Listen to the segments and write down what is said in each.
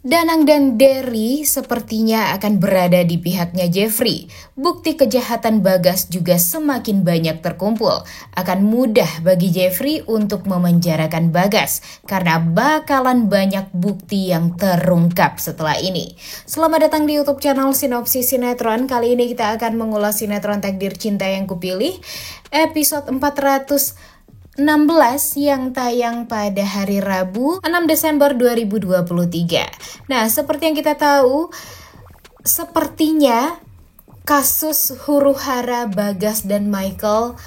Danang dan Derry sepertinya akan berada di pihaknya Jeffrey. Bukti kejahatan Bagas juga semakin banyak terkumpul. Akan mudah bagi Jeffrey untuk memenjarakan Bagas karena bakalan banyak bukti yang terungkap setelah ini. Selamat datang di YouTube channel Sinopsis Sinetron. Kali ini kita akan mengulas sinetron Takdir Cinta Yang Kupilih episode 416 yang tayang pada hari Rabu 6 Desember 2023. Nah, seperti yang kita tahu, sepertinya kasus huru-hara Bagas dan Michael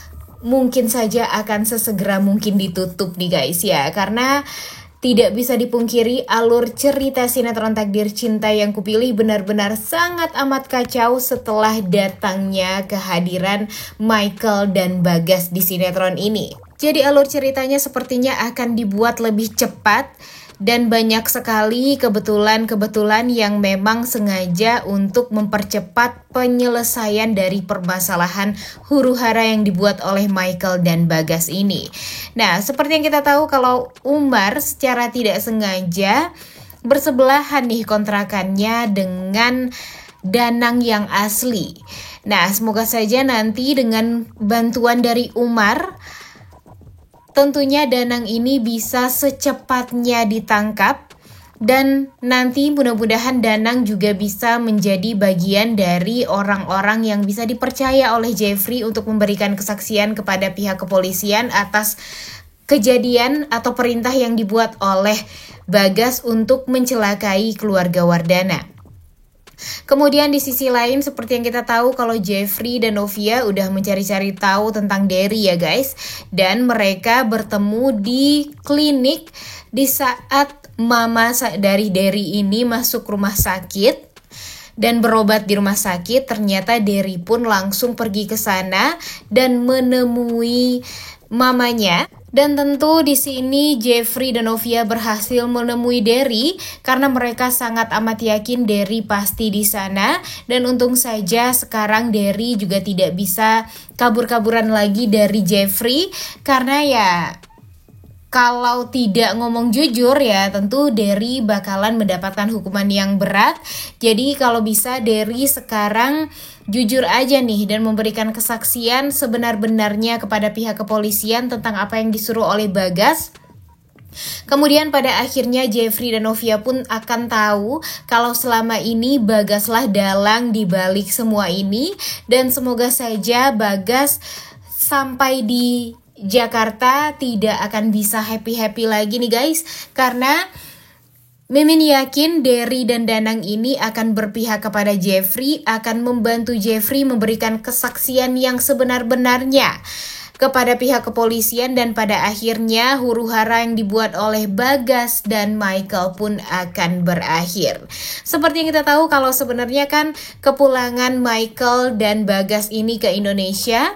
mungkin saja akan sesegera mungkin ditutup nih guys ya. Karena tidak bisa dipungkiri alur cerita sinetron Takdir Cinta Yang Kupilih benar-benar sangat amat kacau setelah datangnya kehadiran Michael dan Bagas di sinetron ini. Jadi alur ceritanya sepertinya akan dibuat lebih cepat dan banyak sekali kebetulan yang memang sengaja untuk mempercepat penyelesaian dari permasalahan huru-hara yang dibuat oleh Michael dan Bagas ini. Nah, seperti yang kita tahu kalau Umar secara tidak sengaja bersebelahan nih kontrakannya dengan Danang yang asli. Nah, semoga saja nanti dengan bantuan dari Umar, tentunya Danang ini bisa secepatnya ditangkap dan nanti mudah-mudahan Danang juga bisa menjadi bagian dari orang-orang yang bisa dipercaya oleh Jeffrey untuk memberikan kesaksian kepada pihak kepolisian atas kejadian atau perintah yang dibuat oleh Bagas untuk mencelakai keluarga Wardana. Kemudian di sisi lain seperti yang kita tahu kalau Jeffrey dan Novia udah mencari-cari tahu tentang Derry ya guys. Dan mereka bertemu di klinik di saat mama dari Derry ini masuk rumah sakit dan berobat di rumah sakit. Ternyata Derry pun langsung pergi ke sana dan menemui mamanya. Dan tentu di sini Jeffrey dan Novia berhasil menemui Derry karena mereka sangat amat yakin Derry pasti di sana. Dan untung saja sekarang Derry juga tidak bisa kabur-kaburan lagi dari Jeffrey karena ya kalau tidak ngomong jujur ya tentu Derry bakalan mendapatkan hukuman yang berat. Jadi kalau bisa Derry sekarang jujur aja nih dan memberikan kesaksian sebenar-benarnya kepada pihak kepolisian tentang apa yang disuruh oleh Bagas. Kemudian pada akhirnya Jeffrey dan Novia pun akan tahu kalau selama ini Bagaslah dalang di balik semua ini. Dan semoga saja Bagas sampai di Jakarta tidak akan bisa happy-happy lagi nih guys. Karena Mimin yakin Derry dan Danang ini akan berpihak kepada Jeffrey, akan membantu Jeffrey memberikan kesaksian yang sebenar-benarnya kepada pihak kepolisian. Dan pada akhirnya huru-hara yang dibuat oleh Bagas dan Michael pun akan berakhir. Seperti yang kita tahu kalau sebenarnya kan kepulangan Michael dan Bagas ini ke Indonesia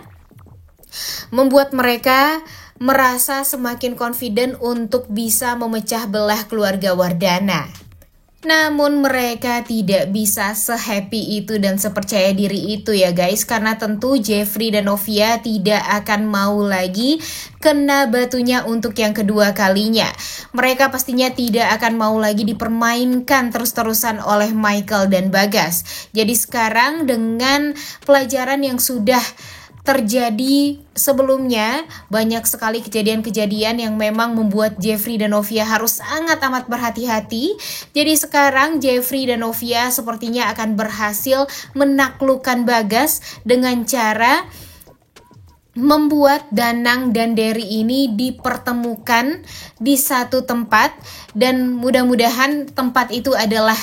membuat mereka merasa semakin confident untuk bisa memecah belah keluarga Wardana. Namun mereka tidak bisa se-happy itu dan sepercaya diri itu ya guys. Karena tentu Jeffrey dan Novia tidak akan mau lagi kena batunya untuk yang kedua kalinya. Mereka pastinya tidak akan mau lagi dipermainkan terus-terusan oleh Michael dan Bagas. Jadi sekarang dengan pelajaran yang sudah terjadi sebelumnya, banyak sekali kejadian-kejadian yang memang membuat Jeffrey dan Novia harus sangat amat berhati-hati. Jadi sekarang Jeffrey dan Novia sepertinya akan berhasil menaklukkan Bagas dengan cara membuat Danang dan Derry ini dipertemukan di satu tempat. Dan mudah-mudahan tempat itu adalah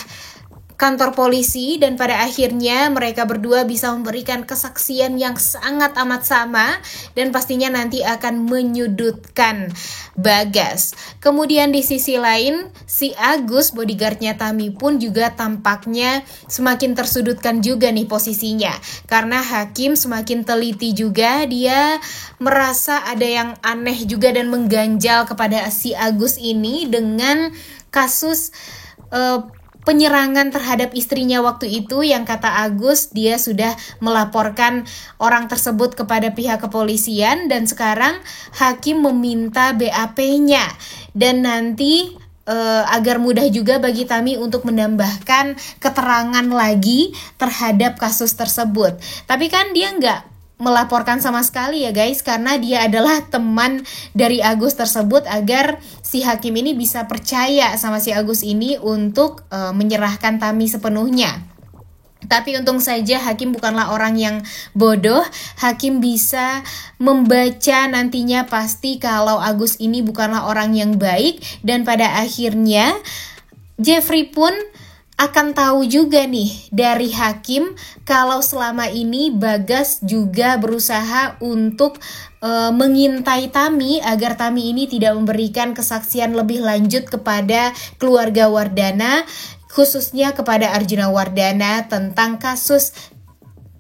kantor polisi dan pada akhirnya mereka berdua bisa memberikan kesaksian yang sangat amat sama dan pastinya nanti akan menyudutkan Bagas. Kemudian di sisi lain si Agus bodyguardnya Tami pun juga tampaknya semakin tersudutkan juga nih posisinya karena hakim semakin teliti juga. Dia merasa ada yang aneh juga dan mengganjal kepada si Agus ini dengan kasus penyerangan terhadap istrinya waktu itu yang kata Agus dia sudah melaporkan orang tersebut kepada pihak kepolisian dan sekarang hakim meminta BAP-nya dan nanti agar mudah juga bagi Tami untuk menambahkan keterangan lagi terhadap kasus tersebut. Tapi kan dia nggak melaporkan sama sekali ya guys, karena dia adalah teman dari Agus tersebut, agar si hakim ini bisa percaya sama si Agus ini untuk menyerahkan Tami sepenuhnya. Tapi untung saja hakim bukanlah orang yang bodoh. Hakim bisa membaca nantinya pasti kalau Agus ini bukanlah orang yang baik. Dan pada akhirnya Jeffrey pun akan tahu juga nih dari hakim kalau selama ini Bagas juga berusaha untuk mengintai Tami agar Tami ini tidak memberikan kesaksian lebih lanjut kepada keluarga Wardana, khususnya kepada Arjuna Wardana tentang kasus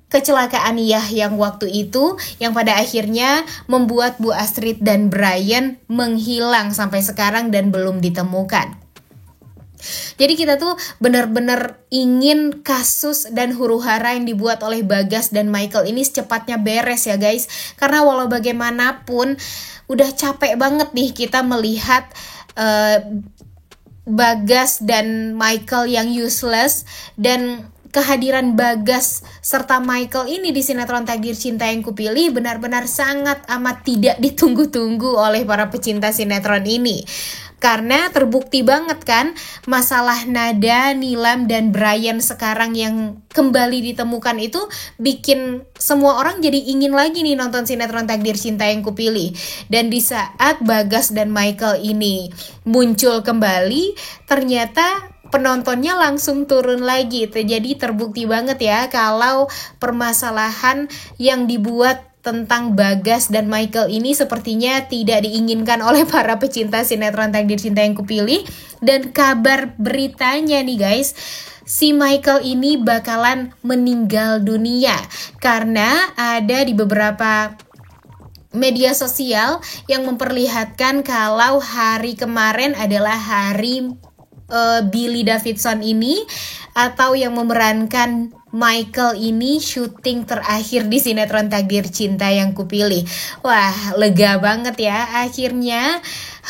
kecelakaan Yah yang waktu itu, yang pada akhirnya membuat Bu Astrid dan Brian menghilang sampai sekarang dan belum ditemukan. Jadi kita tuh benar-benar ingin kasus dan huru-hara yang dibuat oleh Bagas dan Michael ini secepatnya beres ya guys. Karena walau bagaimanapun udah capek banget nih kita melihat Bagas dan Michael yang useless, dan kehadiran Bagas serta Michael ini di sinetron Takdir Cinta Yang Kupilih benar-benar sangat amat tidak ditunggu-tunggu oleh para pecinta sinetron ini. Karena terbukti banget kan masalah Nada, Nilam, dan Brian sekarang yang kembali ditemukan itu bikin semua orang jadi ingin lagi nih nonton sinetron Takdir Cinta Yang Kupilih. Dan di saat Bagas dan Michael ini muncul kembali, ternyata penontonnya langsung turun lagi. Jadi terbukti banget ya kalau permasalahan yang dibuat tentang Bagas dan Michael ini sepertinya tidak diinginkan oleh para pecinta sinetron Takdir Cinta Yang Kupilih. Dan kabar beritanya nih guys, si Michael ini bakalan meninggal dunia karena ada di beberapa media sosial yang memperlihatkan kalau hari kemarin adalah hari Billy Davidson ini atau yang memerankan Michael ini syuting terakhir di sinetron Takdir Cinta Yang Kupilih. Wah, lega banget ya. Akhirnya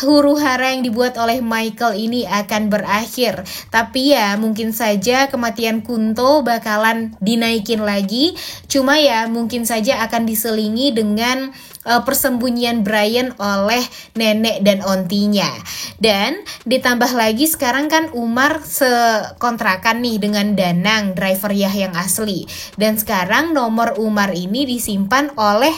huru-hara yang dibuat oleh Michael ini akan berakhir. Tapi ya mungkin saja kematian Kunto bakalan dinaikin lagi. Cuma ya mungkin saja akan diselingi dengan persembunyian Brian oleh nenek dan ontinya. Dan ditambah lagi sekarang kan Umar sekontrakan nih dengan Danang, driver Yah yang asli. Dan sekarang nomor Umar ini disimpan oleh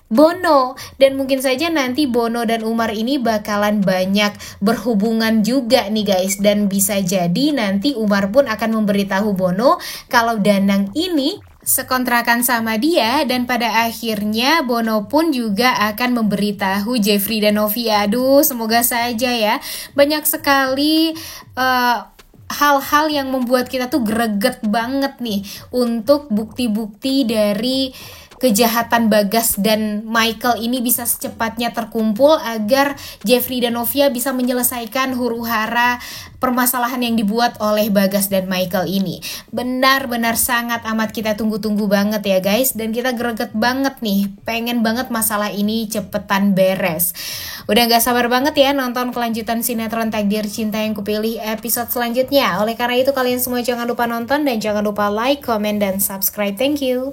Bono, dan mungkin saja nanti Bono dan Umar ini bakalan banyak berhubungan juga nih guys. Dan bisa jadi nanti Umar pun akan memberitahu Bono kalau Danang ini sekontrakan sama dia, dan pada akhirnya Bono pun juga akan memberitahu Jeffrey dan Novia. Aduh, semoga saja ya. Banyak sekali hal-hal yang membuat kita tuh greget banget nih untuk bukti-bukti dari kejahatan Bagas dan Michael ini bisa secepatnya terkumpul agar Jeffrey dan Novia bisa menyelesaikan huru-hara permasalahan yang dibuat oleh Bagas dan Michael ini. Benar-benar sangat amat kita tunggu-tunggu banget ya guys, dan kita greget banget nih, pengen banget masalah ini cepetan beres. Udah gak sabar banget ya nonton kelanjutan sinetron Takdir Cinta Yang Kupilih episode selanjutnya. Oleh karena itu kalian semua jangan lupa nonton dan jangan lupa like, comment, dan subscribe. Thank you.